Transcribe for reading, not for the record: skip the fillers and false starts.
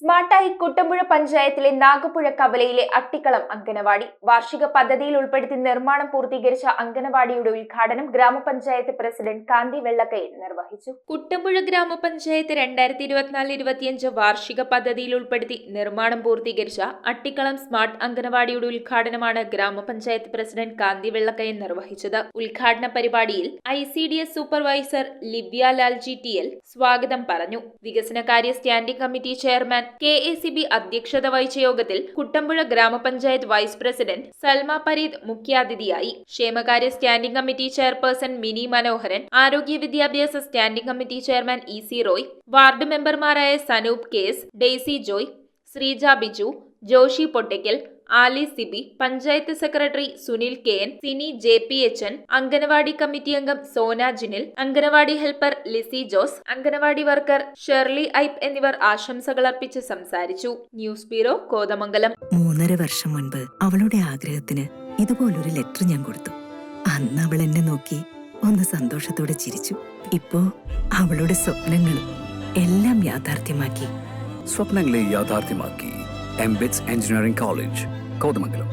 സ്മാർട്ടായി കുട്ടമ്പുഴ പഞ്ചായത്തിലെ നാഗപ്പുഴ കവലയിലെ അട്ടിക്കളം അങ്കനവാടി വാർഷിക പദ്ധതിയിൽ ഉൾപ്പെടുത്തി നിർമ്മാണം പൂർത്തീകരിച്ച അങ്കനവാടിയുടെ ഉദ്ഘാടനം ഗ്രാമപഞ്ചായത്ത് പ്രസിഡന്റ് കാന്തി വെള്ളക്കയിൽ നിർവഹിച്ചു. കുട്ടമ്പുഴ ഗ്രാമപഞ്ചായത്ത് 2024-25 വാർഷിക പദ്ധതിയിൽ ഉൾപ്പെടുത്തി നിർമ്മാണം പൂർത്തീകരിച്ച അട്ടിക്കളം സ്മാർട്ട് അങ്കനവാടിയുടെ ഉദ്ഘാടനമാണ് ഗ്രാമപഞ്ചായത്ത് പ്രസിഡന്റ് കാന്തി വെള്ളക്കയിൽ നിർവഹിച്ചത്. ഉദ്ഘാടന പരിപാടിയിൽ ICDS supervisor Livya Lalji TL സ്വാഗതം പറഞ്ഞു. വികസനകാര്യ സ്റ്റാൻഡിംഗ് കമ്മിറ്റി ചെയർമാൻ KACB അധ്യക്ഷത വഹിച്ച യോഗത്തിൽ കുട്ടമ്പുഴ ഗ്രാമപഞ്ചായത്ത് വൈസ് പ്രസിഡന്റ് സൽമ പരീദ് മുഖ്യാതിഥിയായി. ക്ഷേമകാര്യ standing committee chairperson Mini Manoharan, ആരോഗ്യ വിദ്യാഭ്യാസ standing committee chairman EC Roy, ward മെമ്പർമാരായ Sanoop KS, Daisy Joy, Sreeja Biju, Joshy Pottakkal, Ali Siby, panchayat secretary Sunil KN, Sini JPHN, anganwadi committee അംഗം സോന ജിനിൽ, അംഗനവാടി ഹെൽപ്പർ ലിസി ജോസ്, അംഗനവാടി വർക്കർ ഷെർലി ഐപ്പ് എന്നിവർ ആശംസകൾ അർപ്പിച്ച് സംസാരിച്ചു. News bureau, Kothamangalam. 3.5 വർഷം മുൻപ് അവളുടെ ആഗ്രഹത്തിന് ഇതുപോലൊരു ലെറ്റർ ഞാൻ കൊടുത്തു. അന്ന് അവൾ എന്നെ നോക്കി ഒന്ന് സന്തോഷത്തോടെ ചിരിച്ചു. ഇപ്പോ അവളുടെ സ്വപ്നങ്ങളും എല്ലാം യാഥാർത്ഥ്യമാക്കി. സ്വപ്നങ്ങളെ യാഥാർത്ഥ്യമാക്കി MBITS എഞ്ചിനീയറിംഗ് കോളേജ്, കോതമംഗലം.